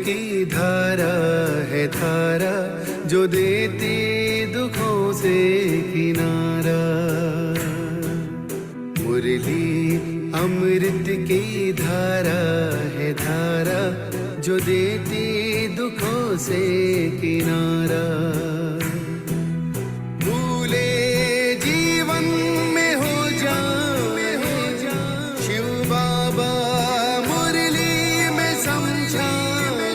की धारा है धारा जो देती दुखों से किनारा। मुरली अमृत की धारा है धारा जो देती दुखों से किनारा। भूले जीवन में हो जाए शिव बाबा मुरली में समझाए।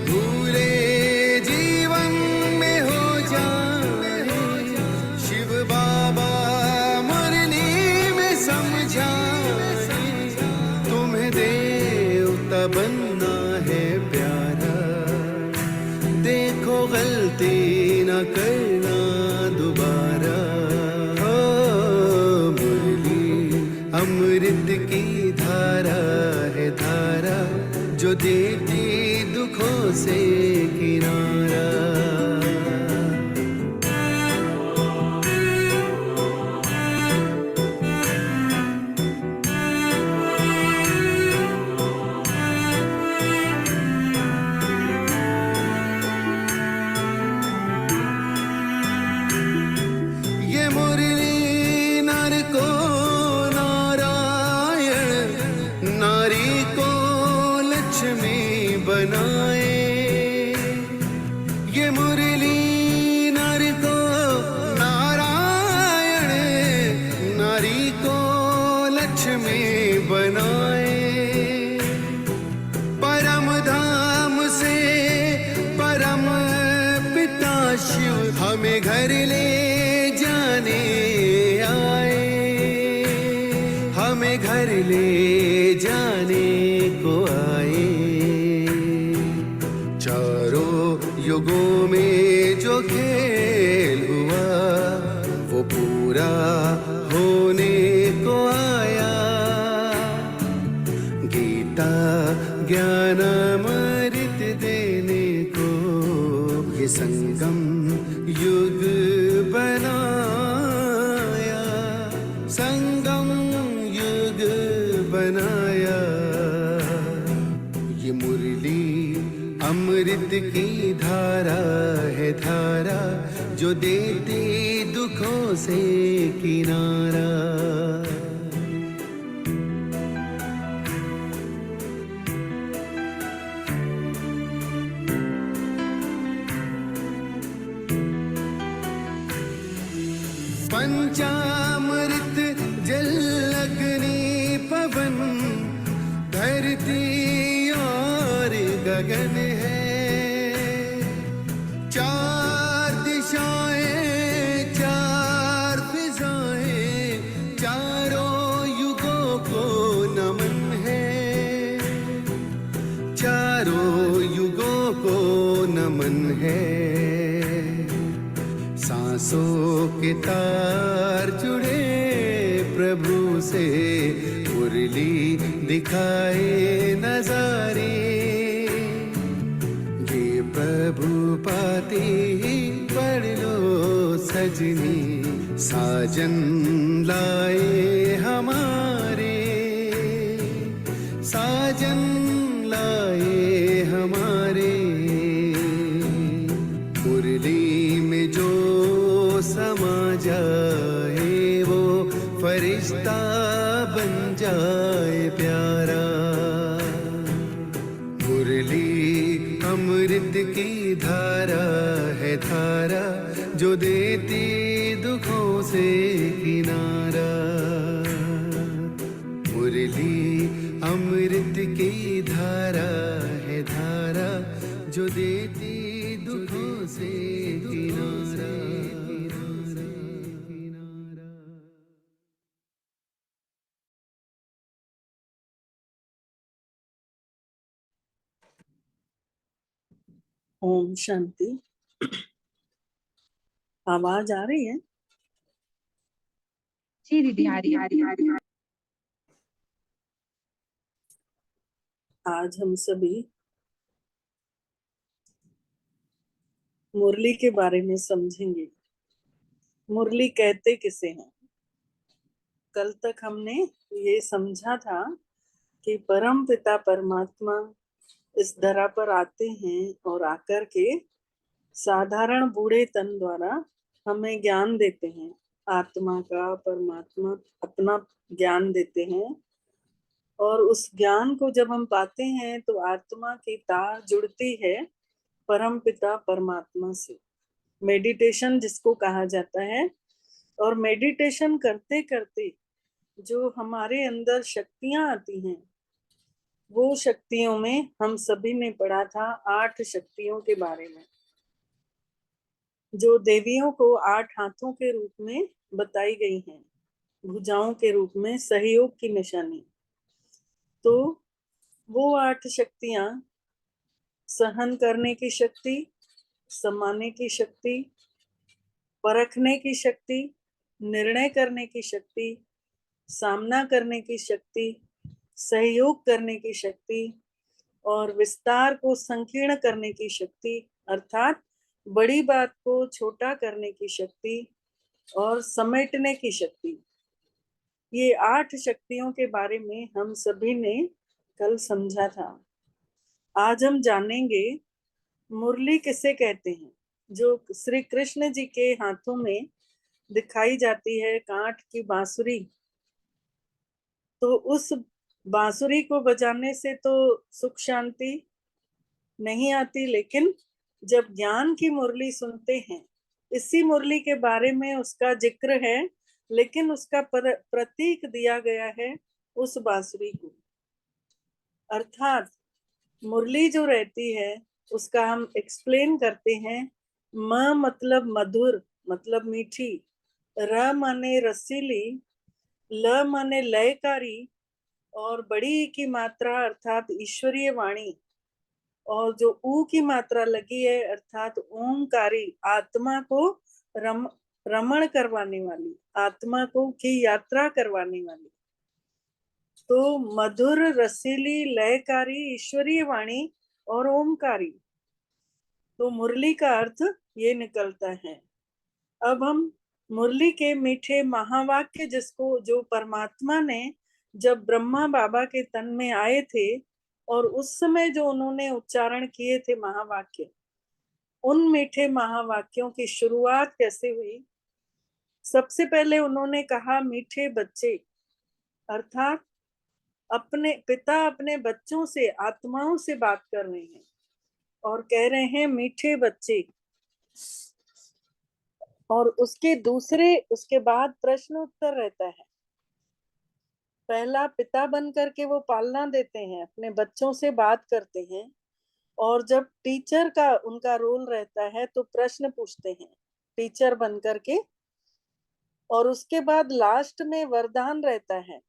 भूले जीवन में हो जाए शिव बाबा मुरली में समझाए। तुम्हें देवता बनना है प्यारा, देखो गलती न करना दोबारा। ओ मुरली अमृत की धारा है धारा जो देती दुखों से किनारा। हमें घर ले जाने आए, हमें घर ले जाने को आए। चारों युगों में जो खेल हुआ वो पूरा होने को आया। गीता ज्ञान अमृत देने को ये संगम युग बनाया, संगम युग बनाया। ये मुरली अमृत की धारा है धारा जो देती दुखों से किनारा। पंचामृत जल अग्नि पवन धरती और गगन है। चार दिशाएं चार फिजाएं चारों युगों को नमन है। चारों युगों को नमन है। सांसों के तार जुड़े प्रभु से मुरली दिखाए नजारे। ये प्रभु पाते ही पढ़ लो सजनी साजन लाए हमारे। साजन लाए हमारे। मुरली में जो समा जाए वो फरिश्ता बन जाए प्यारा। मुरली अमृत की धारा है धारा जो देती दुखों से किनारा। मुरली अमृत की धारा है धारा जो देती दुखों से किनारा। ओम शांति। आवाज आ रही है? जी दीदी आ रही आ रही। आज हम सभी मुरली के बारे में समझेंगे। मुरली कहते किसे हैं? कल तक हमने ये समझा था कि परम पिता परमात्मा इस धरा पर आते हैं और आकर के साधारण बूढ़े तन द्वारा हमें ज्ञान देते हैं, आत्मा का, परमात्मा अपना ज्ञान देते हैं। और उस ज्ञान को जब हम पाते हैं तो आत्मा की तार जुड़ती है परम पिता परमात्मा से। मेडिटेशन जिसको कहा जाता है। और मेडिटेशन करते करते जो हमारे अंदर शक्तियां आती हैं, वो शक्तियों में हम सभी ने पढ़ा था 8 शक्तियों के बारे में, जो देवियों को 8 हाथों के रूप में बताई गई हैं, भुजाओं के रूप में सहयोग की निशानी। तो वो 8 शक्तियां सहन करने की शक्ति, समाने की शक्ति, परखने की शक्ति, निर्णय करने की शक्ति, सामना करने की शक्ति, सहयोग करने की शक्ति और विस्तार को संकीर्ण करने की शक्ति, अर्थात बड़ी बात को छोटा करने की शक्ति और समेटने की शक्ति। ये 8 शक्तियों के बारे में हम सभी ने कल समझा था। आज हम जानेंगे मुरली किसे कहते हैं, जो श्री कृष्ण जी के हाथों में दिखाई जाती है, कांठ की बांसुरी। तो उस बांसुरी को बजाने से तो सुख शांति नहीं आती, लेकिन जब ज्ञान की मुरली सुनते हैं, इसी मुरली के बारे में उसका जिक्र है, लेकिन उसका प्रतीक दिया गया है उस बांसुरी को। अर्थात मुरली जो रहती है उसका हम एक्सप्लेन करते हैं। म मतलब मधुर, मतलब मीठी, र माने रसीली, ल माने लयकारी और बड़ी की मात्रा अर्थात ईश्वरीय वाणी, और जो ऊ की मात्रा लगी है अर्थात ओंकारी, आत्मा को रमण करवाने वाली, आत्मा को की यात्रा करवाने वाली। तो मधुर, रसीली, लयकारी, ईश्वरीय वाणी और ओमकारी, तो मुरली का अर्थ ये निकलता है। अब हम मुरली के मीठे महावाक्य, जिसको जो परमात्मा ने जब ब्रह्मा बाबा के तन में आए थे और उस समय जो उन्होंने उच्चारण किए थे महावाक्य, उन मीठे महावाक्यों की शुरुआत कैसे हुई। सबसे पहले उन्होंने कहा मीठे बच्चे, अर्थात अपने पिता अपने बच्चों से, आत्माओं से बात कर रहे हैं और कह रहे हैं मीठे बच्चे। और उसके बाद प्रश्न उत्तर रहता है। पहला पिता बन करके वो पालना देते हैं, अपने बच्चों से बात करते हैं, और जब टीचर का उनका रोल रहता है तो प्रश्न पूछते हैं टीचर बन करके। और उसके बाद लास्ट में वरदान रहता है,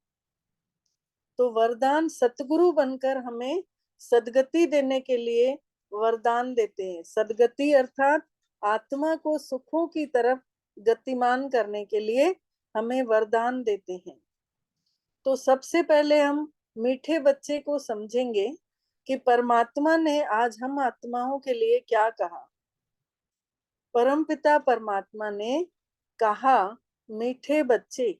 तो वरदान सतगुरु बनकर हमें सदगति देने के लिए वरदान देते हैं। सदगति अर्थात आत्मा को सुखों की तरफ गतिमान करने के लिए हमें वरदान देते हैं। तो सबसे पहले हम मीठे बच्चे को समझेंगे कि परमात्मा ने आज हम आत्माओं के लिए क्या कहा। परमपिता परमात्मा ने कहा मीठे बच्चे,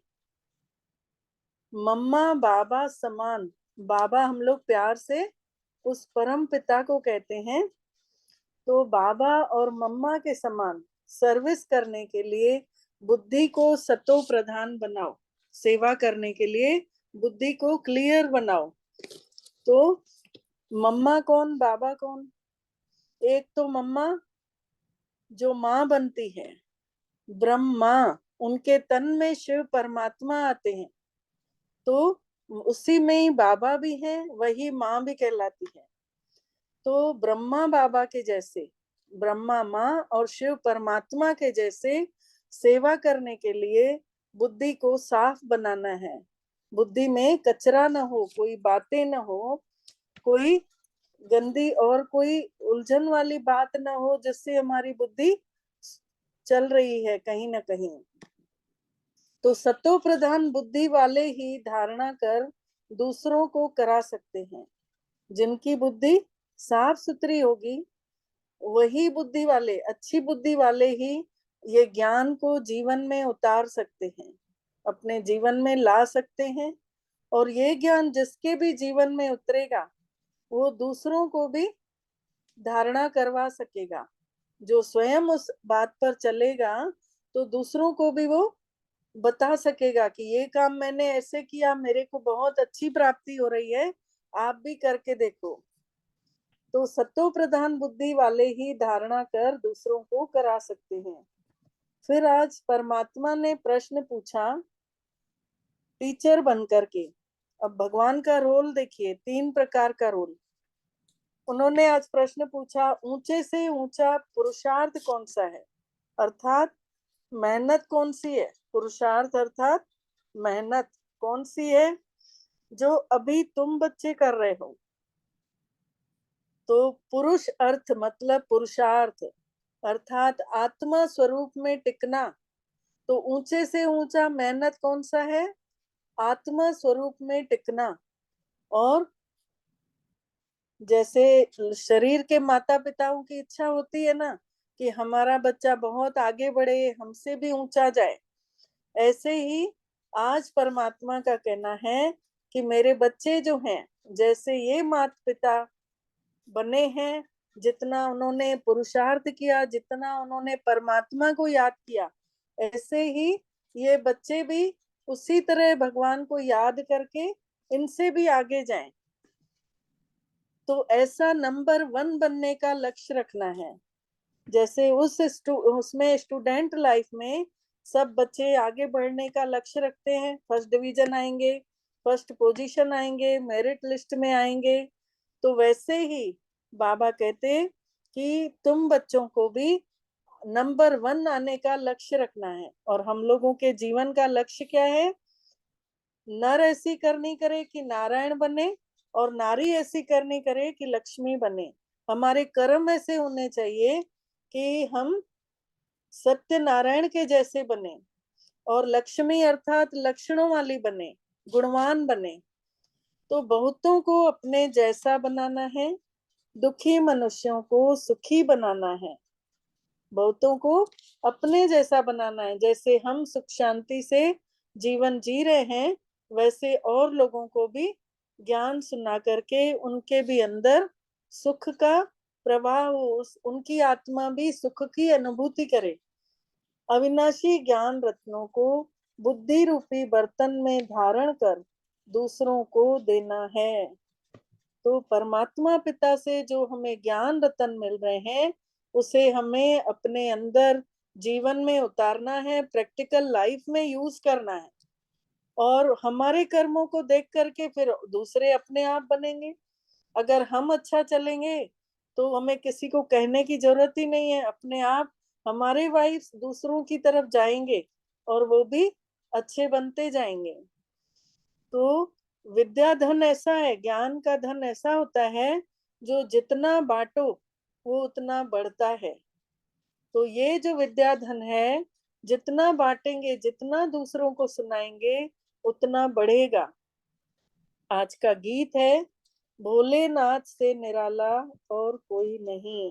मम्मा बाबा समान। बाबा हम लोग प्यार से उस परम पिता को कहते हैं। तो बाबा और मम्मा के समान सर्विस करने के लिए बुद्धि को सतो प्रधान बनाओ, सेवा करने के लिए बुद्धि को क्लियर बनाओ। तो मम्मा कौन, बाबा कौन? एक तो मम्मा जो माँ बनती है, ब्रह्मा, उनके तन में शिव परमात्मा आते हैं, तो उसी में ही बाबा भी है, वही माँ भी कहलाती है। तो ब्रह्मा बाबा के जैसे, ब्रह्मा माँ और शिव परमात्मा के जैसे सेवा करने के लिए बुद्धि को साफ बनाना है। बुद्धि में कचरा न हो, कोई बातें न हो, कोई गंदी और कोई उलझन वाली बात न हो जिससे हमारी बुद्धि चल रही है कहीं ना कहीं। तो सतो प्रधान बुद्धि वाले ही धारणा कर दूसरों को करा सकते हैं। जिनकी बुद्धि साफ सुथरी होगी, वही बुद्धि वाले, अच्छी बुद्धि वाले ही ये ज्ञान को जीवन में उतार सकते हैं, अपने जीवन में ला सकते हैं। और ये ज्ञान जिसके भी जीवन में उतरेगा, वो दूसरों को भी धारणा करवा सकेगा। जो स्वयं उस बात पर चलेगा तो दूसरों को भी वो बता सकेगा कि ये काम मैंने ऐसे किया, मेरे को बहुत अच्छी प्राप्ति हो रही है, आप भी करके देखो। तो सत्तो प्रधान बुद्धि वाले ही धारणा कर दूसरों को करा सकते हैं। फिर आज परमात्मा ने प्रश्न पूछा टीचर बन करके। अब भगवान का रोल देखिए, 3 प्रकार का रोल। उन्होंने आज प्रश्न पूछा ऊंचे से ऊंचा पुरुषार्थ कौन सा है, अर्थात मेहनत कौन सी है। पुरुषार्थ अर्थात मेहनत कौन सी है जो अभी तुम बच्चे कर रहे हो। तो पुरुष अर्थ मतलब पुरुषार्थ अर्थात आत्मा स्वरूप में टिकना। तो ऊंचे से ऊंचा मेहनत कौन सा है, आत्मा स्वरूप में टिकना। और जैसे शरीर के माता पिताओं की इच्छा होती है ना कि हमारा बच्चा बहुत आगे बढ़े, हमसे भी ऊंचा जाए, ऐसे ही आज परमात्मा का कहना है कि मेरे बच्चे जो हैं, जैसे ये माता पिता बने हैं, जितना उन्होंने पुरुषार्थ किया, जितना उन्होंने परमात्मा को याद किया, ऐसे ही ये बच्चे भी उसी तरह भगवान को याद करके इनसे भी आगे जाएं। तो ऐसा नंबर 1 बनने का लक्ष्य रखना है। जैसे उसमें स्टूडेंट लाइफ में सब बच्चे आगे बढ़ने का लक्ष्य रखते हैं, फर्स्ट डिवीजन आएंगे, फर्स्ट पोजीशन आएंगे, मेरिट लिस्ट में आएंगे। तो वैसे ही बाबा कहते कि तुम बच्चों को भी नंबर 1 आने का लक्ष्य रखना है। और हम लोगों के जीवन का लक्ष्य क्या है, नर ऐसी करनी करे कि नारायण बने, और नारी ऐसी करनी करे कि लक्ष्मी बने। हमारे कर्म ऐसे होने चाहिए कि हम सत्यनारायण के जैसे बने, और लक्ष्मी अर्थात लक्षणों वाली बने, गुणवान बने। तो बहुतों को अपने जैसा बनाना है, दुखी मनुष्यों को सुखी बनाना है। बहुतों को अपने जैसा बनाना है। जैसे हम सुख शांति से जीवन जी रहे हैं, वैसे और लोगों को भी ज्ञान सुना करके उनके भी अंदर सुख का प्रवाह हो, उनकी आत्मा भी सुख की अनुभूति करे। अविनाशी ज्ञान रत्नों को बुद्धि रूपी बर्तन में धारण कर दूसरों को देना है। तो परमात्मा पिता से जो हमें ज्ञान रतन मिल रहे हैं, उसे हमें अपने अंदर जीवन में उतारना है, प्रैक्टिकल लाइफ में यूज करना है। और हमारे कर्मों को देख करके फिर दूसरे अपने आप बनेंगे। अगर हम अच्छा चलेंगे तो हमें किसी को कहने की जरूरत ही नहीं है, अपने आप हमारे वाइफ दूसरों की तरफ जाएंगे और वो भी अच्छे बनते जाएंगे। तो विद्या धन ऐसा है, ज्ञान का धन ऐसा होता है जो जितना बांटो वो उतना बढ़ता है। तो ये जो विद्या धन है, जितना बांटेंगे, जितना दूसरों को सुनाएंगे, उतना बढ़ेगा। आज का गीत है भोलेनाथ से निराला और कोई नहीं।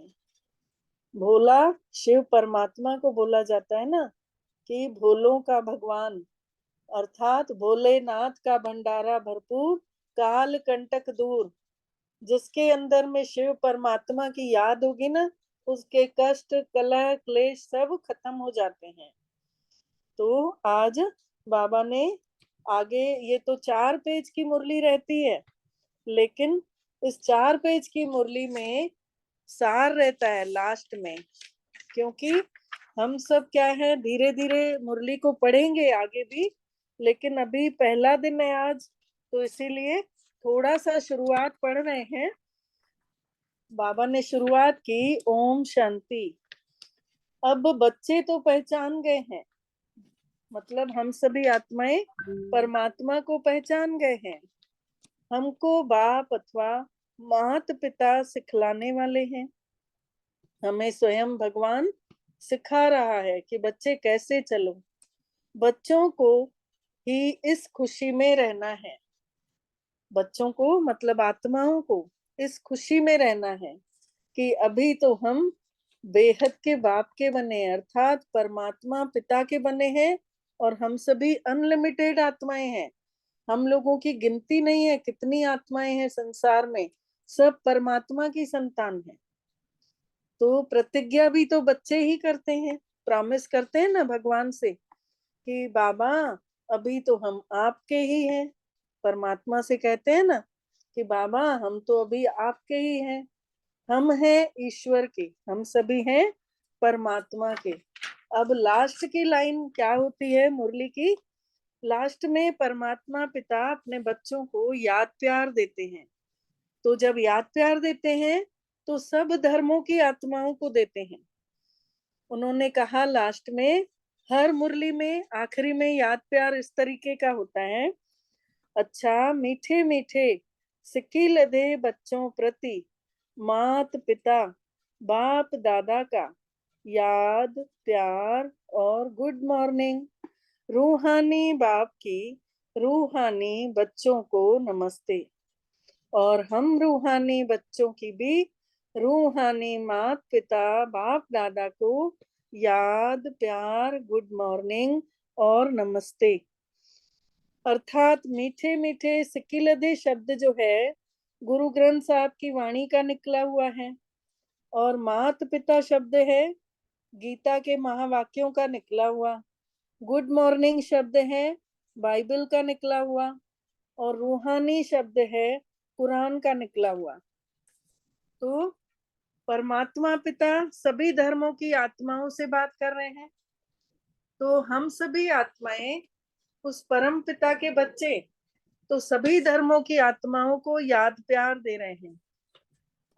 भोला शिव परमात्मा को बोला जाता है ना कि भोलों का भगवान, अर्थात भोलेनाथ का भंडारा भरपूर, काल कंटक दूर। जिसके अंदर में शिव परमात्मा की याद होगी ना, उसके कष्ट कलह क्लेश सब खत्म हो जाते हैं। तो आज बाबा ने आगे, ये तो 4 पेज की मुरली रहती है, लेकिन इस 4 पेज की मुरली में सार रहता है लास्ट में। क्योंकि हम सब क्या है, धीरे धीरे मुरली को पढ़ेंगे आगे भी, लेकिन अभी पहला दिन है आज, तो इसीलिए थोड़ा सा शुरुआत पढ़ रहे हैं। बाबा ने शुरुआत की ओम शांति। अब बच्चे तो पहचान गए हैं, मतलब हम सभी आत्माएं परमात्मा को पहचान गए हैं। हमको बाप अथवा माता पिता सिखलाने वाले हैं। हमें स्वयं भगवान सिखा रहा है कि बच्चे कैसे चलो। बच्चों को ही इस खुशी में रहना है, बच्चों को मतलब आत्माओं को इस खुशी में रहना है कि अभी तो हम बेहद के बाप के बने, अर्थात परमात्मा पिता के बने हैं, और हम सभी अनलिमिटेड आत्माएं हैं। हम लोगों की गिनती नहीं है कितनी आत्माएं हैं संसार में, सब परमात्मा की संतान है। तो प्रतिज्ञा भी तो बच्चे ही करते हैं, प्रॉमिस करते हैं ना भगवान से कि बाबा अभी तो हम आपके ही हैं। परमात्मा से कहते हैं ना कि बाबा हम तो अभी आपके ही हैं, हम हैं ईश्वर के, हम सभी हैं परमात्मा के। अब लास्ट की लाइन क्या होती है मुरली की? लास्ट में परमात्मा पिता अपने बच्चों को याद प्यार देते हैं। तो जब याद प्यार देते हैं तो सब धर्मों की आत्माओं को देते हैं। उन्होंने कहा लास्ट में, हर मुरली में आखिरी में याद प्यार इस तरीके का होता है। अच्छा मीठे मीठे सिक्की लदे बच्चों प्रति मात पिता बाप दादा का याद प्यार और गुड मॉर्निंग। रूहानी बाप की रूहानी बच्चों को नमस्ते। और हम रूहानी बच्चों की भी रूहानी मात पिता बाप दादा को याद प्यार गुड मॉर्निंग और नमस्ते। अर्थात मीठे मीठे सिक्किलदे शब्द जो है गुरु ग्रंथ साहब की वाणी का निकला हुआ है, और मात पिता शब्द है गीता के महावाक्यों का निकला हुआ। गुड मॉर्निंग शब्द है बाइबल का निकला हुआ, और रूहानी शब्द है कुरान का निकला हुआ। तो परमात्मा पिता सभी धर्मों की आत्माओं से बात कर रहे हैं। तो हम सभी आत्माएं उस परम पिता के बच्चे, तो सभी धर्मों की आत्माओं को याद प्यार दे रहे हैं।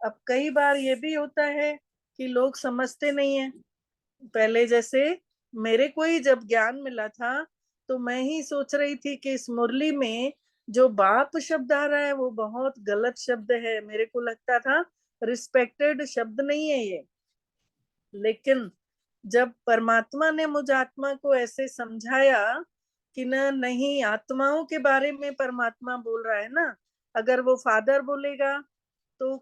अब कई बार ये भी होता है कि लोग समझते नहीं है। पहले जैसे मेरे को ही जब ज्ञान मिला था तो मैं ही सोच रही थी कि इस मुरली में जो बाप शब्द आ रहा है वो बहुत गलत शब्द है। मेरे को लगता था रिस्पेक्टेड शब्द नहीं है ये। लेकिन जब परमात्मा ने मुझ आत्मा को ऐसे समझाया कि न नहीं, आत्माओं के बारे में परमात्मा बोल रहा है ना। अगर वो फादर बोलेगा तो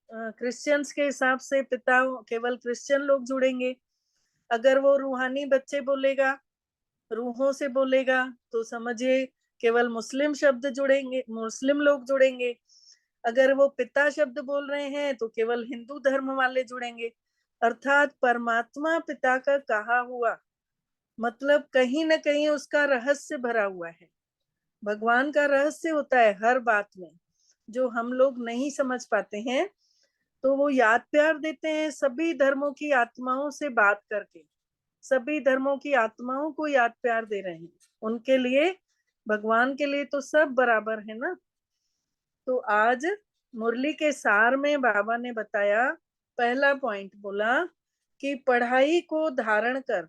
क्रिश्चियंस के हिसाब से पिता केवल क्रिश्चियन लोग जुड़ेंगे। अगर वो रूहानी बच्चे बोलेगा, रूहों से बोलेगा, तो समझिए केवल मुस्लिम शब्द जुड़ेंगे, मुस्लिम लोग जुड़ेंगे। अगर वो पिता शब्द बोल रहे हैं तो केवल हिंदू धर्म वाले जुड़ेंगे। अर्थात परमात्मा पिता का कहा हुआ मतलब कहीं ना कहीं उसका रहस्य भरा हुआ है। भगवान का रहस्य होता है हर बात में, जो हम लोग नहीं समझ पाते हैं। तो वो याद प्यार देते हैं सभी धर्मों की आत्माओं से बात करके। सभी धर्मों की आत्माओं को याद प्यार दे रहे हैं। उनके लिए, भगवान के लिए तो सब बराबर है ना। तो आज मुरली के सार में बाबा ने बताया, पहला पॉइंट बोला कि पढ़ाई को धारण कर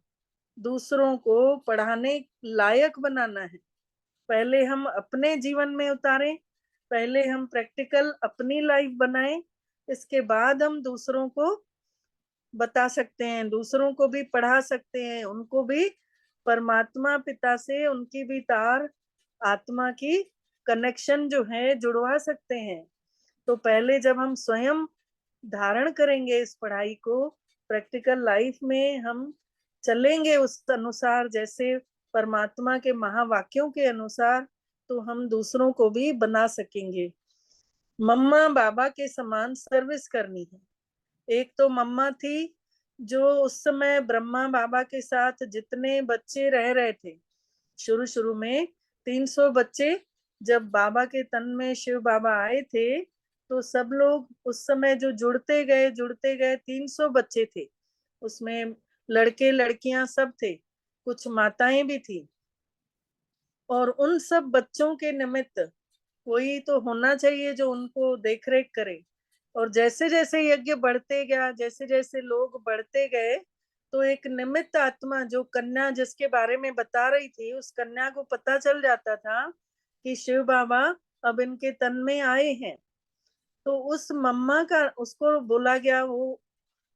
दूसरों को पढ़ाने लायक बनाना है। पहले हम अपने जीवन में उतारें, पहले हम प्रैक्टिकल अपनी लाइफ बनाएं, इसके बाद हम दूसरों को बता सकते हैं, दूसरों को भी पढ़ा सकते हैं, उनको भी परमात्मा पिता से उनकी भी तार आत्मा की कनेक्शन जो है जुड़वा सकते हैं। तो पहले जब हम स्वयं धारण करेंगे इस पढ़ाई को, प्रैक्टिकल लाइफ में हम चलेंगे उस अनुसार, जैसे परमात्मा के महावाक्यों के अनुसार, तो हम दूसरों को भी बना सकेंगे। मम्मा बाबा के समान सर्विस करनी है। एक तो मम्मा थी जो उस समय ब्रह्मा बाबा के साथ जितने बच्चे रह रहे थे, शुरू शुरू में 300 बच्चे जब बाबा के तन में शिव बाबा आए थे, तो सब लोग उस समय जो जुड़ते गए 300 बच्चे थे। उसमें लड़के लड़कियां सब थे, कुछ माताएं भी थी। और उन सब बच्चों के निमित्त कोई तो होना चाहिए जो उनको देख रेख करे। और जैसे जैसे यज्ञ बढ़ते गया, जैसे जैसे लोग बढ़ते गए, तो एक निमित्त आत्मा जो कन्या जिसके बारे में बता रही थी, उस कन्या को पता चल जाता था कि शिव बाबा अब इनके तन में आए हैं। तो उस मम्मा का उसको बोला गया, वो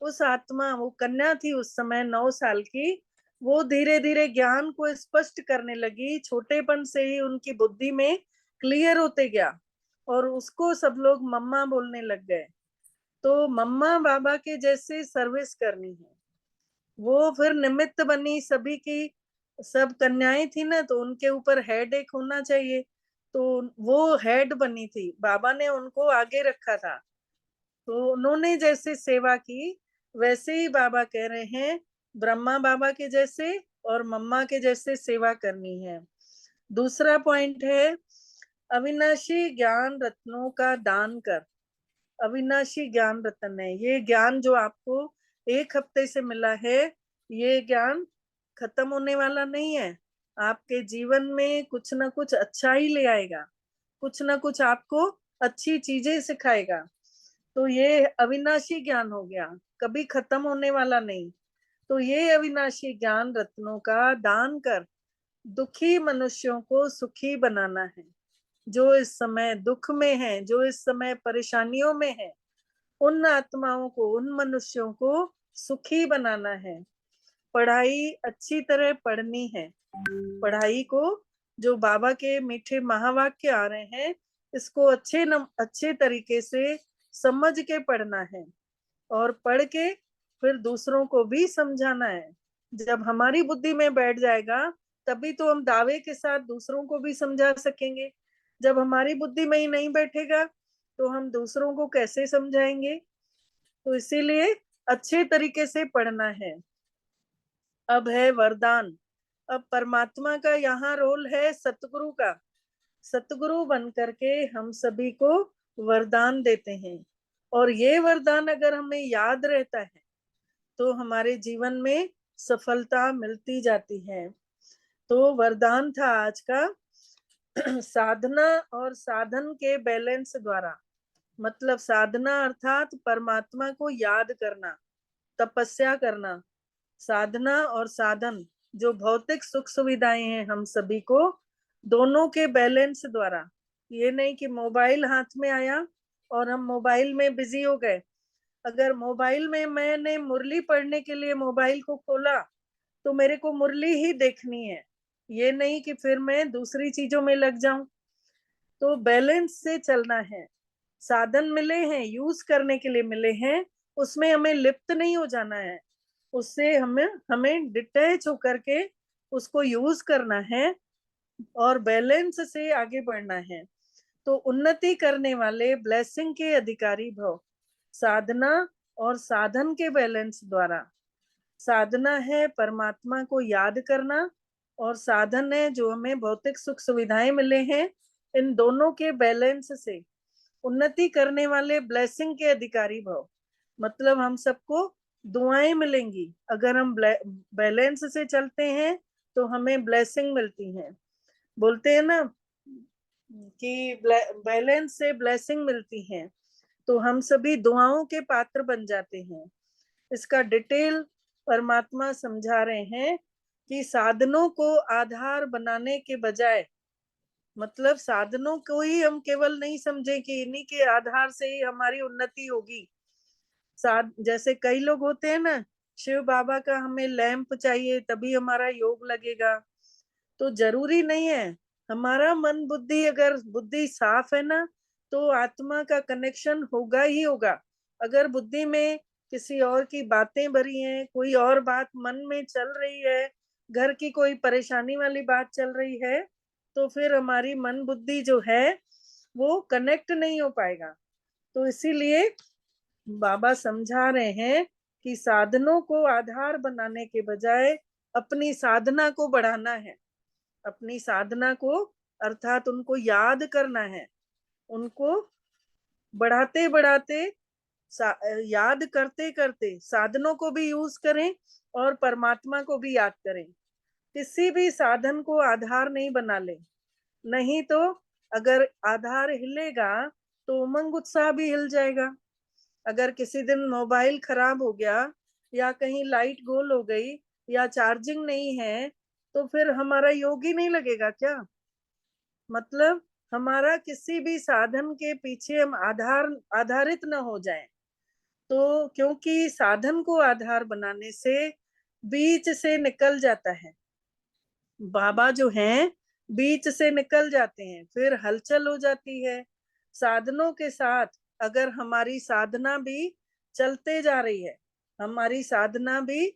उस आत्मा, वो कन्या थी उस समय 9 साल की, वो धीरे धीरे ज्ञान को स्पष्ट करने लगी। छोटेपन से ही उनकी बुद्धि में क्लियर होते गया और उसको सब लोग मम्मा बोलने लग गए। तो मम्मा बाबा के जैसे सर्विस करनी है। वो फिर निमित्त बनी सभी की, सब कन्याएं थी ना, तो उनके ऊपर हेड एक होना चाहिए। तो वो हेड बनी थी, बाबा ने उनको आगे रखा था, तो उन्होंने जैसे सेवा की वैसे ही बाबा कह रहे हैं ब्रह्मा बाबा के जैसे और मम्मा के जैसे सेवा करनी है। दूसरा पॉइंट है अविनाशी ज्ञान रत्नों का दान कर। अविनाशी ज्ञान रत्न है, ये ज्ञान जो आपको 1 हफ्ते से मिला है, ये ज्ञान खत्म होने वाला नहीं है। आपके जीवन में कुछ ना कुछ अच्छा ही ले आएगा, कुछ ना कुछ आपको अच्छी चीजें सिखाएगा। तो ये अविनाशी ज्ञान हो गया, कभी खत्म होने वाला नहीं। तो ये अविनाशी ज्ञान रत्नों का दान कर दुखी मनुष्यों को सुखी बनाना है। जो इस समय दुख में है, जो इस समय परेशानियों में है, उन आत्माओं को, उन मनुष्यों को सुखी बनाना है। पढ़ाई अच्छी तरह पढ़नी है। पढ़ाई को, जो बाबा के मीठे महावाक्य आ रहे हैं, इसको अच्छे तरीके से समझ के पढ़ना है और पढ़ के फिर दूसरों को भी समझाना है। जब हमारी बुद्धि में बैठ जाएगा तभी तो हम दावे के साथ दूसरों को भी समझा सकेंगे। जब हमारी बुद्धि में ही नहीं बैठेगा तो हम दूसरों को कैसे समझाएंगे? तो इसीलिए अच्छे तरीके से पढ़ना है। अब है वरदान। अब परमात्मा का यहाँ रोल है सतगुरु का। सतगुरु बन करके हम सभी को वरदान देते हैं, और ये वरदान अगर हमें याद रहता है तो हमारे जीवन में सफलता मिलती जाती है। तो वरदान था आज का साधना और साधन के बैलेंस द्वारा। मतलब साधना अर्थात परमात्मा को याद करना, तपस्या करना। साधना और साधन, जो भौतिक सुख सुविधाएं हैं हम सभी को, दोनों के बैलेंस द्वारा। ये नहीं कि मोबाइल हाथ में आया और हम मोबाइल में बिजी हो गए। अगर मोबाइल में मैंने मुरली पढ़ने के लिए मोबाइल को खोला तो मेरे को मुरली ही देखनी है, ये नहीं कि फिर मैं दूसरी चीजों में लग जाऊं। तो बैलेंस से चलना है। साधन मिले हैं, यूज करने के लिए मिले हैं, उसमें हमें लिप्त नहीं हो जाना है। उससे हमें हमें डिटैच होकर के उसको यूज करना है और बैलेंस से आगे बढ़ना है। तो उन्नति करने वाले ब्लेसिंग के अधिकारी भव। साधना और साधन के बैलेंस द्वारा। साधना है परमात्मा को याद करना, और साधन है जो हमें भौतिक सुख सुविधाएं मिले हैं, इन दोनों के बैलेंस से उन्नति करने वाले ब्लेसिंग के अधिकारी भव। मतलब हम सबको दुआएं मिलेंगी। अगर हम बैलेंस से चलते हैं तो हमें ब्लेसिंग मिलती है। बोलते हैं ना कि बैलेंस से ब्लेसिंग मिलती है, तो हम सभी दुआओं के पात्र बन जाते हैं। इसका डिटेल परमात्मा समझा रहे हैं कि साधनों को आधार बनाने के बजाय, मतलब साधनों को ही हम केवल नहीं समझे कि इन्हीं के आधार से ही हमारी उन्नति होगी। जैसे कई लोग होते हैं ना, शिव बाबा का हमें लैंप चाहिए तभी हमारा योग लगेगा, तो जरूरी नहीं है। हमारा मन बुद्धि, अगर बुद्धि साफ है ना, तो आत्मा का कनेक्शन होगा ही होगा। अगर बुद्धि में किसी और की बातें भरी हैं, कोई और बात मन में चल रही है, घर की कोई परेशानी वाली बात चल रही है, तो फिर हमारी मन बुद्धि जो है वो कनेक्ट नहीं हो पाएगा। तो इसीलिए बाबा समझा रहे हैं कि साधनों को आधार बनाने के बजाय अपनी साधना को बढ़ाना है। अपनी साधना को अर्थात उनको याद करना है, उनको बढ़ाते बढ़ाते, याद करते करते साधनों को भी यूज करें और परमात्मा को भी याद करें। किसी भी साधन को आधार नहीं बना ले, नहीं तो अगर आधार हिलेगा तो उमंग उत्साह भी हिल जाएगा। अगर किसी दिन मोबाइल खराब हो गया, या कहीं लाइट गोल हो गई, या चार्जिंग नहीं है, तो फिर हमारा योग ही नहीं लगेगा क्या? मतलब हमारा किसी भी साधन के पीछे हम आधारित न हो जाएं। तो क्योंकि साधन को आधार बनाने से बीच से निकल जाता है। बाबा जो हैं बीच से निकल जाते हैं, फिर हलचल हो जाती है। साधनों के साथ अगर हमारी साधना भी चलते जा रही है, हमारी साधना भी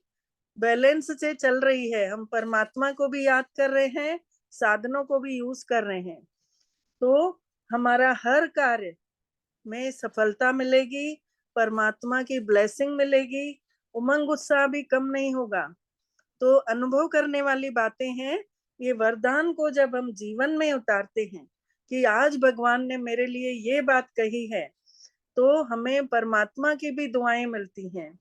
बैलेंस से चल रही है, हम परमात्मा को भी याद कर रहे हैं, साधनों को भी यूज कर रहे हैं, तो हमारा हर कार्य में सफलता मिलेगी, परमात्मा की ब्लेसिंग मिलेगी, उमंग उत्साह भी कम नहीं होगा। तो अनुभव करने वाली बातें हैं। ये वरदान को जब हम जीवन में उतारते हैं कि आज भगवान ने मेरे लिए ये बात कही है, तो हमें परमात्मा की भी दुआएं मिलती हैं।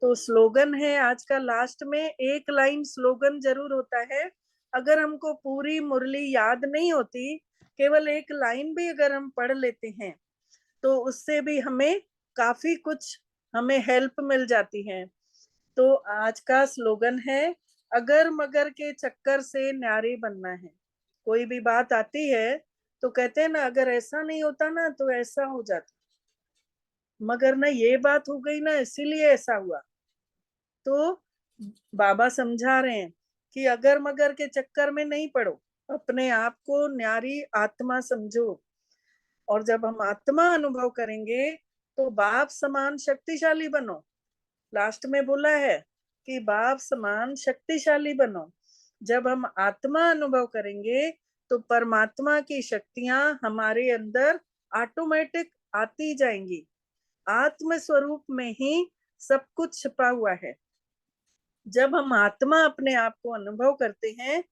तो स्लोगन है आज का, लास्ट में एक लाइन स्लोगन जरूर होता है। अगर हमको पूरी मुरली याद नहीं होती, केवल एक लाइन भी अगर हम पढ़ लेते हैं, तो उससे भी हमें काफी कुछ हमें हेल्प मिल जाती है। तो आज का स्लोगन है, अगर मगर के चक्कर से न्यारे बनना है। कोई भी बात आती है तो कहते हैं ना, अगर ऐसा नहीं होता ना तो ऐसा हो जाता, मगर ना ये बात हो गई ना इसीलिए ऐसा हुआ। तो बाबा समझा रहे हैं कि अगर मगर के चक्कर में नहीं पड़ो, अपने आप को न्यारी आत्मा समझो। और जब हम आत्मा अनुभव करेंगे तो बाप समान शक्तिशाली बनो। लास्ट में बोला है कि बाप समान शक्तिशाली बनो। जब हम आत्मा अनुभव करेंगे तो परमात्मा की शक्तियां हमारे अंदर ऑटोमेटिक आती जाएंगी। आत्म स्वरूप में ही सब कुछ छिपा हुआ है। जब हम आत्मा अपने आप को अनुभव करते हैं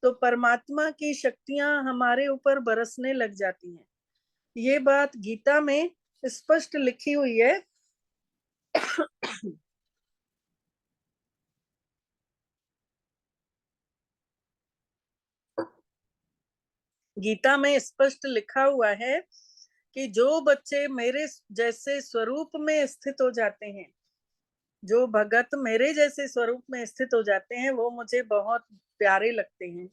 तो परमात्मा की शक्तियां हमारे ऊपर बरसने लग जाती हैं। ये बात गीता में स्पष्ट लिखी हुई है। गीता में स्पष्ट लिखा हुआ है कि जो बच्चे मेरे जैसे स्वरूप में स्थित हो जाते हैं, जो भगत मेरे जैसे स्वरूप में स्थित हो जाते हैं, वो मुझे बहुत प्यारे लगते हैं।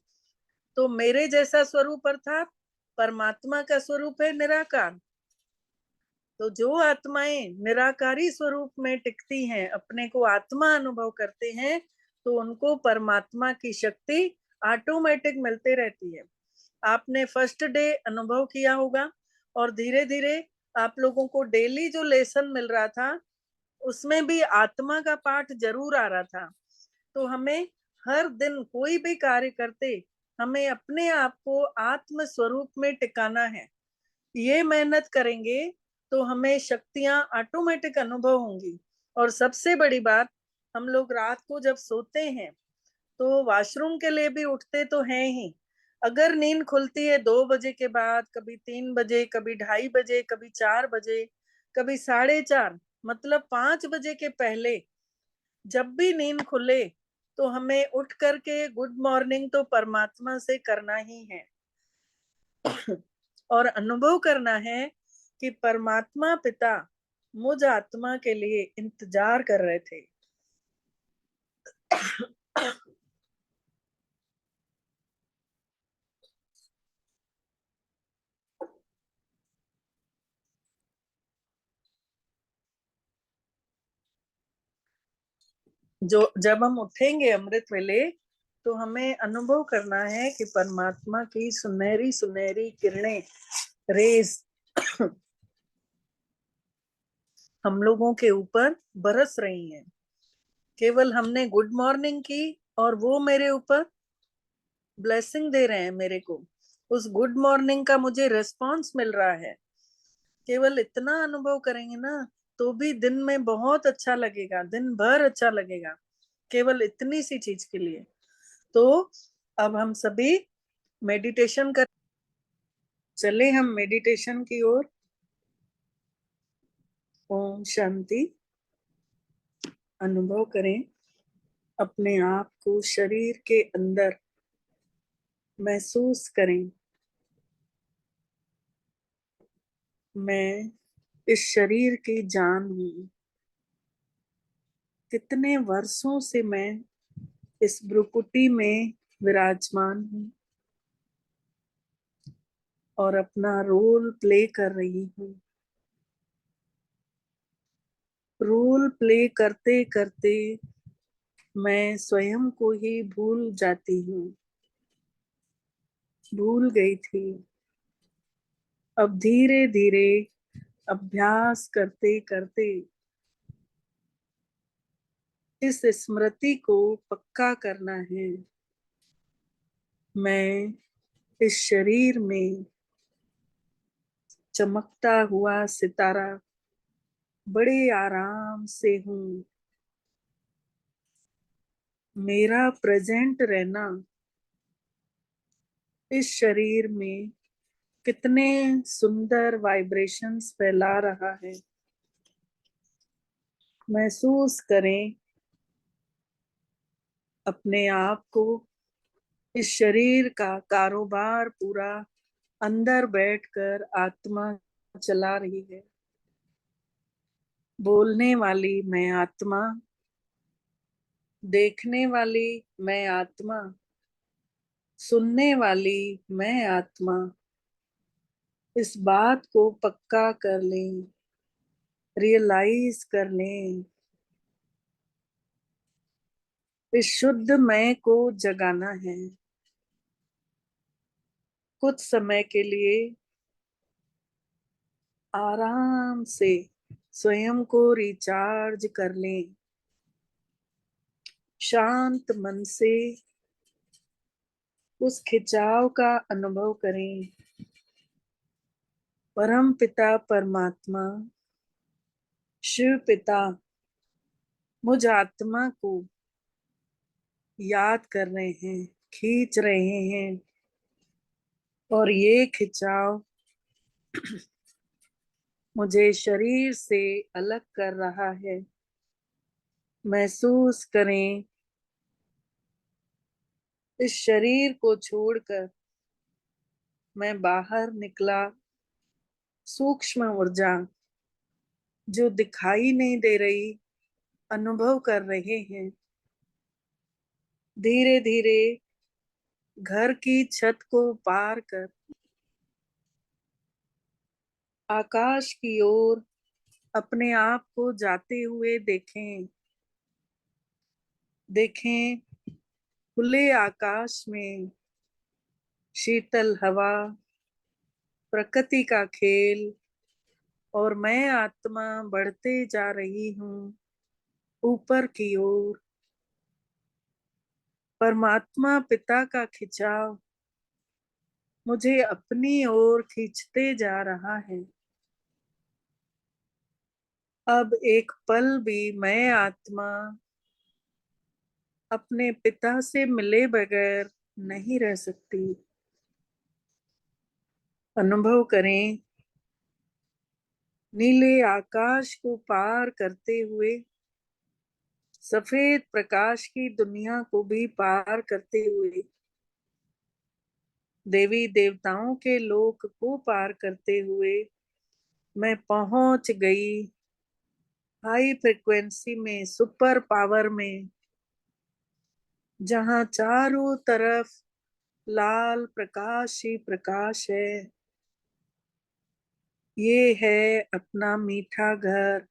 तो मेरे जैसा स्वरूप अर्थात परमात्मा का स्वरूप है निराकार। तो जो आत्माएं निराकारी स्वरूप में टिकती हैं, अपने को आत्मा अनुभव करते हैं, तो उनको परमात्मा की शक्ति ऑटोमेटिक मिलते रहती है। आपने फर्स्ट डे अनुभव किया होगा और धीरे धीरे आप लोगों को डेली जो लेसन मिल रहा था उसमें भी आत्मा का पाठ जरूर आ रहा था। तो हमें हर दिन कोई भी कार्य करते, हमें अपने आप को आत्म स्वरूप में टिकाना है। ये मेहनत करेंगे तो हमें शक्तियां ऑटोमेटिक अनुभव होंगी। और सबसे बड़ी बात, हम लोग रात को जब सोते हैं तो वॉशरूम के लिए भी उठते तो हैं ही। अगर नींद खुलती है 2 बजे के बाद, कभी 3 बजे, कभी 2:30 बजे, कभी 4 बजे, कभी 4:30, मतलब 5 बजे के पहले जब भी नींद खुले तो हमें उठ करके गुड मॉर्निंग तो परमात्मा से करना ही है। और अनुभव करना है कि परमात्मा पिता मुझ आत्मा के लिए इंतजार कर रहे थे। जो जब हम उठेंगे अमृत वेले, तो हमें अनुभव करना है कि परमात्मा की सुनहरी सुनहरी किरणें, रेज हम लोगों के ऊपर बरस रही हैं। केवल हमने गुड मॉर्निंग की और वो मेरे ऊपर ब्लेसिंग दे रहे हैं मेरे को, उस गुड मॉर्निंग का मुझे रिस्पॉन्स मिल रहा है। केवल इतना अनुभव करेंगे ना तो भी दिन में बहुत अच्छा लगेगा, दिन भर अच्छा लगेगा, केवल इतनी सी चीज के लिए। तो अब हम सभी मेडिटेशन कर चले, हम मेडिटेशन की ओर। ओम शांति। अनुभव करें अपने आप को शरीर के अंदर, महसूस करें मैं इस शरीर की जान हूं। कितने वर्षों से मैं इस भ्रुकुटी में विराजमान हूं और अपना रोल प्ले कर रही हूँ। रोल प्ले करते करते मैं स्वयं को ही भूल जाती हूँ, भूल गई थी। अब धीरे धीरे अभ्यास करते करते इस स्मृति को पक्का करना है। मैं इस शरीर में चमकता हुआ सितारा बड़े आराम से हूँ। मेरा प्रेजेंट रहना इस शरीर में कितने सुंदर वाइब्रेशंस फैला रहा है। महसूस करें अपने आप को, इस शरीर का कारोबार पूरा अंदर बैठकर आत्मा चला रही है। बोलने वाली मैं आत्मा, देखने वाली मैं आत्मा, सुनने वाली मैं आत्मा। इस बात को पक्का कर लें, रियलाइज कर लें। इस शुद्ध मैं को जगाना है। कुछ समय के लिए आराम से स्वयं को रिचार्ज कर लें। शांत मन से उस खिंचाव का अनुभव करें। परम पिता परमात्मा, शिव पिता मुझ आत्मा को याद कर रहे हैं, खींच रहे हैं, और ये खिंचाव मुझे शरीर से अलग कर रहा है। महसूस करें इस शरीर को छोड़कर मैं बाहर निकला। सूक्ष्म ऊर्जा जो दिखाई नहीं दे रही, अनुभव कर रहे हैं। धीरे धीरे घर की छत को पार कर आकाश की ओर अपने आप को जाते हुए देखें। देखें खुले आकाश में शीतल हवा, प्रकृति का खेल, और मैं आत्मा बढ़ते जा रही हूँ ऊपर की ओर। परमात्मा पिता का खिंचाव मुझे अपनी ओर खींचते जा रहा है। अब एक पल भी मैं आत्मा अपने पिता से मिले बगैर नहीं रह सकती। अनुभव करें नीले आकाश को पार करते हुए, सफेद प्रकाश की दुनिया को भी पार करते हुए, देवी देवताओं के लोक को पार करते हुए मैं पहुंच गई हाई फ्रिक्वेंसी में, सुपर पावर में, जहां चारों तरफ लाल प्रकाश ही प्रकाश है। ये है अपना मीठा घर,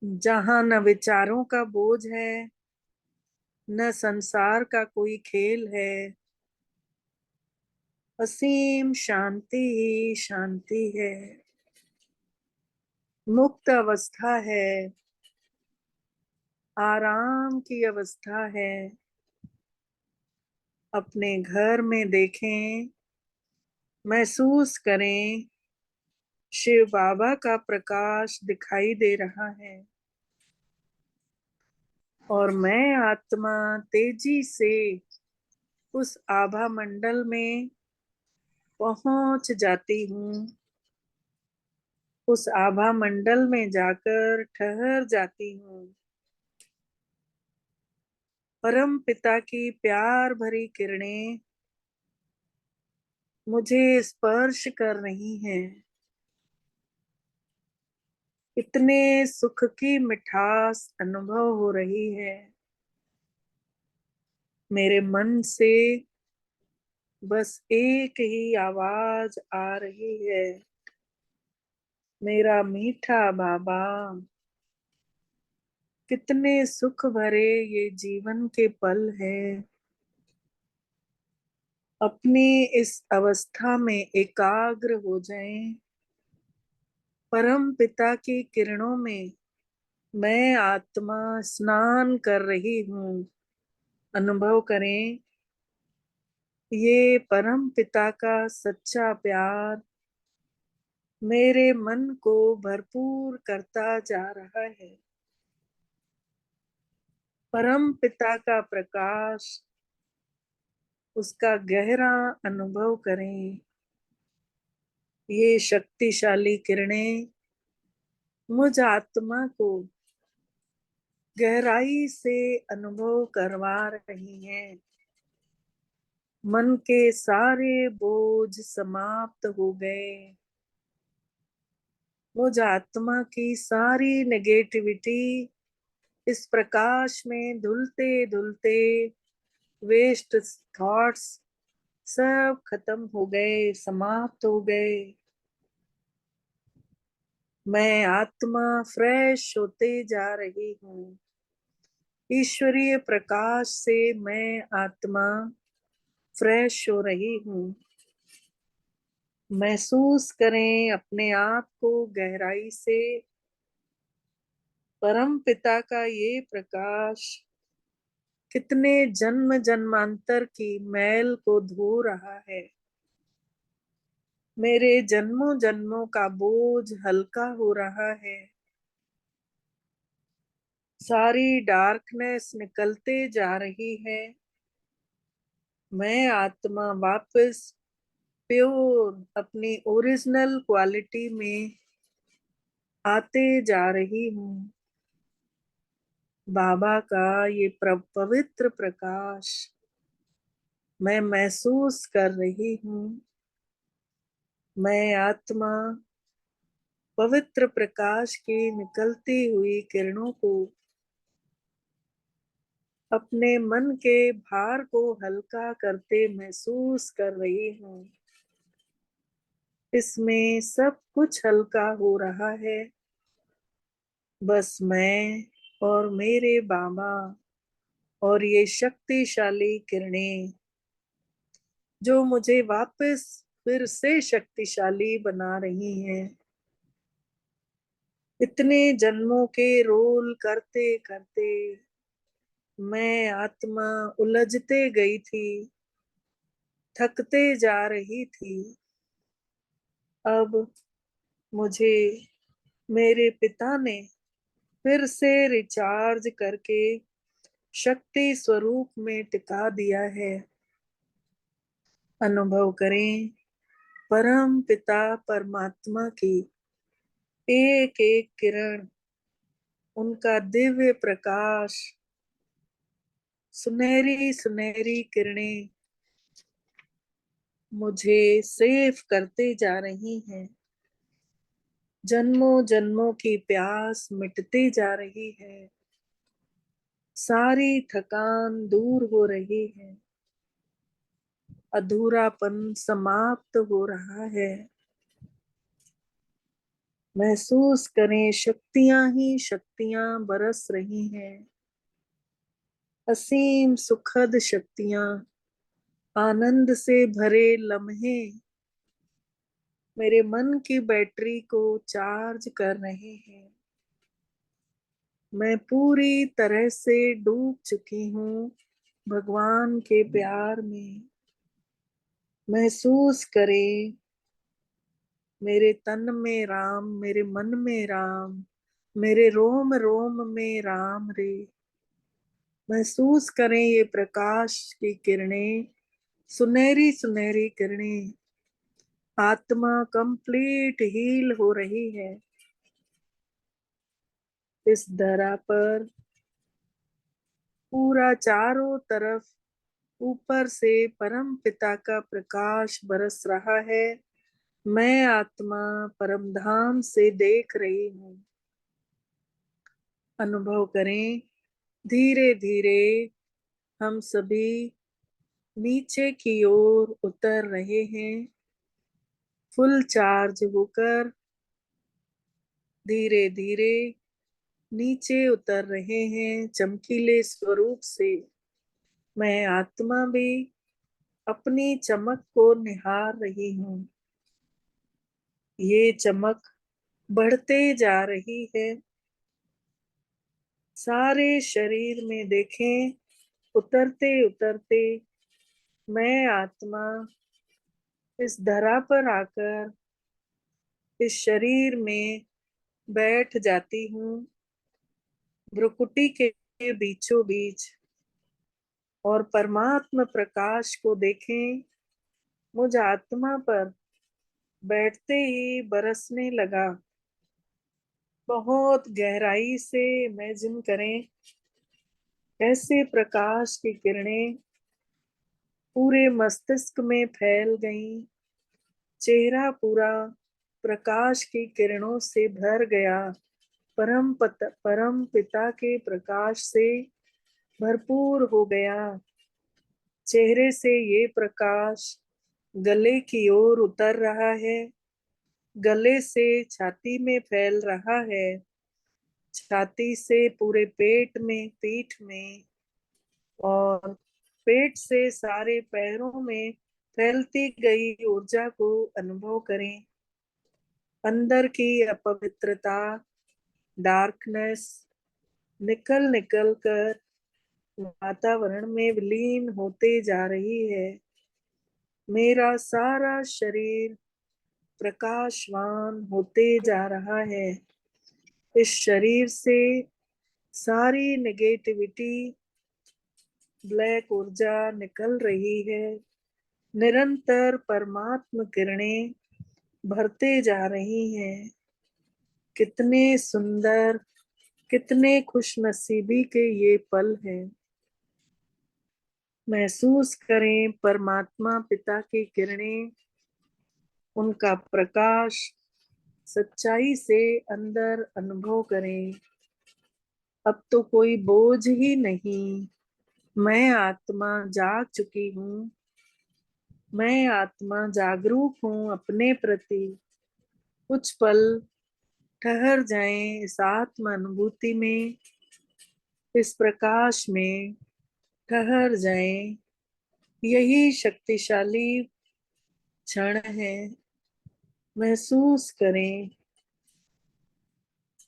जहां न विचारों का बोझ है, न संसार का कोई खेल है। असीम शांति ही शांति है। मुक्त अवस्था है, आराम की अवस्था है। अपने घर में देखें, महसूस करें शिव बाबा का प्रकाश दिखाई दे रहा है, और मैं आत्मा तेजी से उस आभा मंडल में पहुंच जाती हूँ। उस आभा मंडल में जाकर ठहर जाती हूँ। परम पिता की प्यार भरी किरणें मुझे स्पर्श कर रही हैं। इतने सुख की मिठास अनुभव हो रही है। मेरे मन से बस एक ही आवाज आ रही है, मेरा मीठा बाबा। कितने सुख भरे ये जीवन के पल हैं। अपनी इस अवस्था में एकाग्र हो जाएं। परम पिता की किरणों में मैं आत्मा स्नान कर रही हूँ। अनुभव करें ये परम पिता का सच्चा प्यार मेरे मन को भरपूर करता जा रहा है। परम पिता का प्रकाश, उसका गहरा अनुभव करें। ये शक्तिशाली किरणें मुझ आत्मा को गहराई से अनुभव करवा रही हैं। मन के सारे बोझ समाप्त हो गए। मुझ आत्मा की सारी नेगेटिविटी इस प्रकाश में धुलते धुलते वेस्ट थॉट्स सब खत्म हो गए, समाप्त हो गए। मैं आत्मा फ्रेश होते जा रही हूँ। ईश्वरीय प्रकाश से मैं आत्मा फ्रेश हो रही हूँ। महसूस करें अपने आप को गहराई से। परम पिता का ये प्रकाश कितने जन्म जन्मांतर की मैल को धो रहा है। मेरे जन्मों जन्मों का बोझ हल्का हो रहा है। सारी डार्कनेस निकलते जा रही है। मैं आत्मा वापस प्योर अपनी ओरिजिनल क्वालिटी में आते जा रही हूँ। बाबा का ये पवित्र प्रकाश मैं महसूस कर रही हूँ। मैं आत्मा पवित्र प्रकाश की निकलती हुई किरणों को अपने मन के भार को हल्का करते महसूस कर रही हूँ। इसमें सब कुछ हल्का हो रहा है। बस मैं और मेरे बाबा और ये शक्तिशाली किरणें जो मुझे वापस फिर से शक्तिशाली बना रही हैं। इतने जन्मों के रोल करते करते मैं आत्मा उलझते गई थी, थकते जा रही थी। अब मुझे मेरे पिता ने फिर से रिचार्ज करके शक्ति स्वरूप में टिका दिया है। अनुभव करें परम पिता परमात्मा की एक एक किरण, उनका दिव्य प्रकाश, सुनहरी सुनहरी किरणें मुझे सेफ करते जा रही हैं। जन्मों जन्मों की प्यास मिटती जा रही है। सारी थकान दूर हो रही है। अधूरापन समाप्त हो रहा है। महसूस करें शक्तियां ही शक्तियां बरस रही हैं। असीम सुखद शक्तियां, आनंद से भरे लम्हे मेरे मन की बैटरी को चार्ज कर रहे हैं। मैं पूरी तरह से डूब चुकी हूँ भगवान के प्यार में। महसूस करें मेरे तन में राम, मेरे मन में राम, मेरे रोम रोम में राम रे। महसूस करें ये प्रकाश की किरणें, सुनहरी सुनहरी किरणें। आत्मा कंप्लीट हील हो रही है। इस धरा पर पूरा चारों तरफ ऊपर से परम पिता का प्रकाश बरस रहा है। मैं आत्मा परम धाम से देख रही हूँ। अनुभव करें धीरे धीरे हम सभी नीचे की ओर उतर रहे हैं। फुल चार्ज होकर धीरे धीरे नीचे उतर रहे हैं चमकीले स्वरूप से। मैं आत्मा भी अपनी चमक को निहार रही हूँ। ये चमक बढ़ते जा रही है। सारे शरीर में देखें उतरते उतरते मैं आत्मा इस धरा पर आकर इस शरीर में बैठ जाती हूँ, भ्रुकुटी के बीचों बीच, और परमात्म प्रकाश को देखें मुझ आत्मा पर बैठते ही बरसने लगा। बहुत गहराई से इमेजिन करें, ऐसे प्रकाश की किरणें पूरे मस्तिष्क में फैल गईं। चेहरा पूरा प्रकाश की किरणों से भर गया। परम पिता के प्रकाश से भरपूर हो गया। चेहरे से ये प्रकाश गले की ओर उतर रहा है, गले से छाती में फैल रहा है, छाती से पूरे पेट में, पीठ में, और पेट से सारे पैरों में फैलती गई ऊर्जा को अनुभव करें। अंदर की अपवित्रता, डार्कनेस निकल निकल कर वातावरण में विलीन होते जा रही है। मेरा सारा शरीर प्रकाशवान होते जा रहा है। इस शरीर से सारी नेगेटिविटी, ब्लैक ऊर्जा निकल रही है। निरंतर परमात्म किरणें भरते जा रही हैं। कितने सुंदर, कितने खुशनसीबी के ये पल हैं। महसूस करें परमात्मा पिता की किरणें, उनका प्रकाश सच्चाई से अंदर अनुभव करें। अब तो कोई बोझ ही नहीं। मैं आत्मा जाग चुकी हूँ। मैं आत्मा जागरूक हूँ अपने प्रति। कुछ पल ठहर जाएं इस आत्म अनुभूति में, इस प्रकाश में ठहर जाएं। यही शक्तिशाली क्षण है। महसूस करें,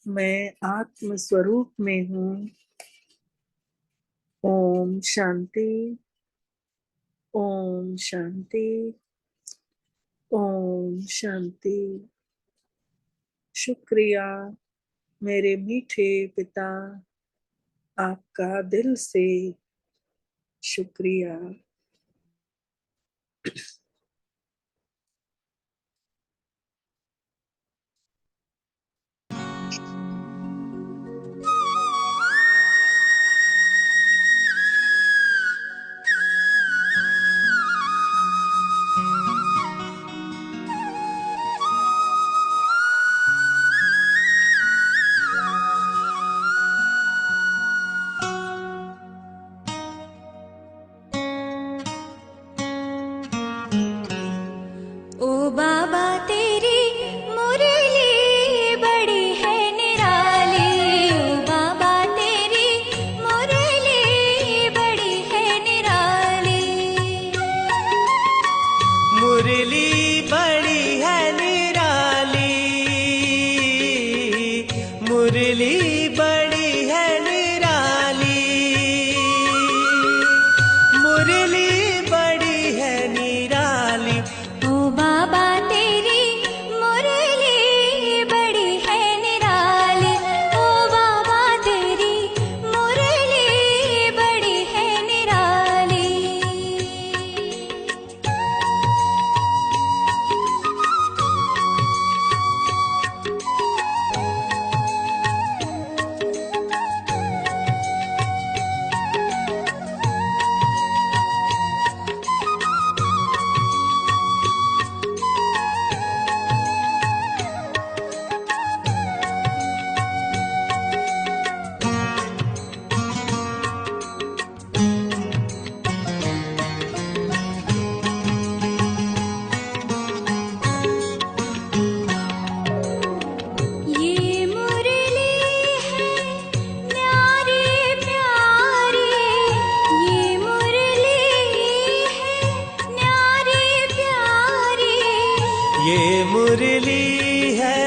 मैं आत्म स्वरूप में हूँ। ओम शांति, ओम शांति, ओम शांति। शुक्रिया मेरे मीठे पिता, आपका दिल से शुक्रिया। ओ बाबा तेरी मुरली बड़ी है निराली। ओ बाबा तेरी मुरली बड़ी है निराली। मुरली बड़ी है निराली, मुरली बड़ी है निराली, मुरली बड़ी है निराली। ओ बाबा तेरी मुरली बड़ी है निराली। ओ बाबा तेरी मुरली बड़ी है निराली। ये मुरली है न्यारी प्यारी। ये मुरली है न्यारी प्यारी। ये मुरली है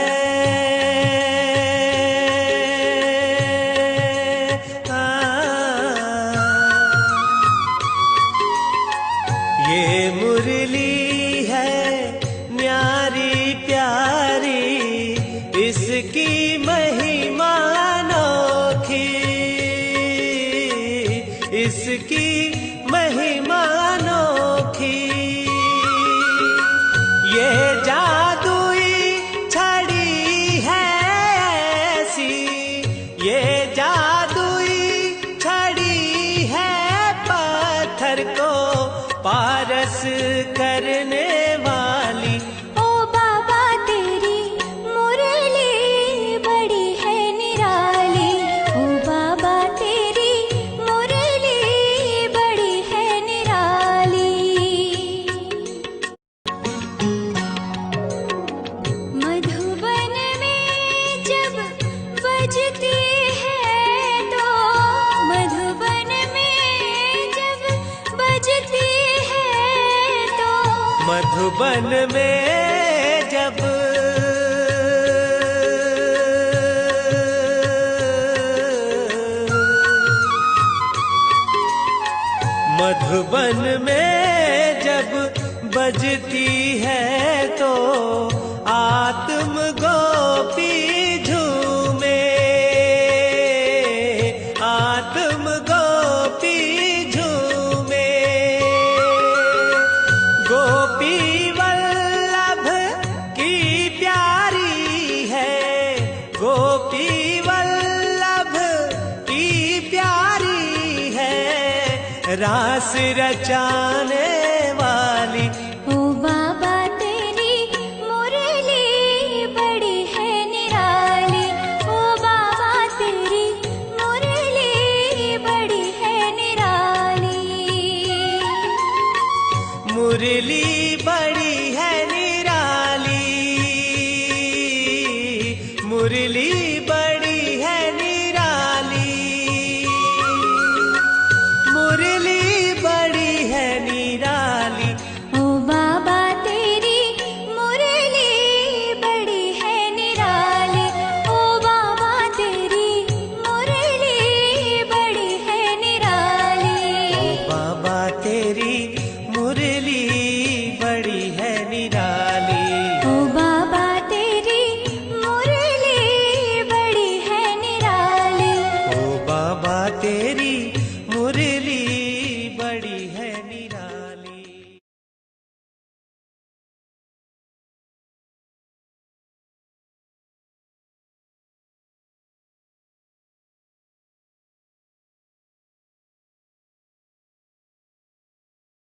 इसकी महिमा अनोखी। ये जादुई छड़ी है ऐसी, ये जादुई छड़ी है पत्थर को पारस करने वाली। ओ बाबा तेरी मुरली बड़ी है निराली, ओ बाबा तेरी मुरली बड़ी है निराली। मधुबन में जब बजती है तो, मधुबन में जब बजती है तो, मधुबन में जब मधुबन में जब बजती है तो आत्म गोपी झूमे, आत्म गोपी झूमे। गोपी वल्लभ की प्यारी है, गोपी वल्लभ की प्यारी है, रास रचाने वाली। ओ बाबा तेरी मुरली बड़ी है निराली, ओ बाबा तेरी मुरली बड़ी है निराली। मुरली बड़ी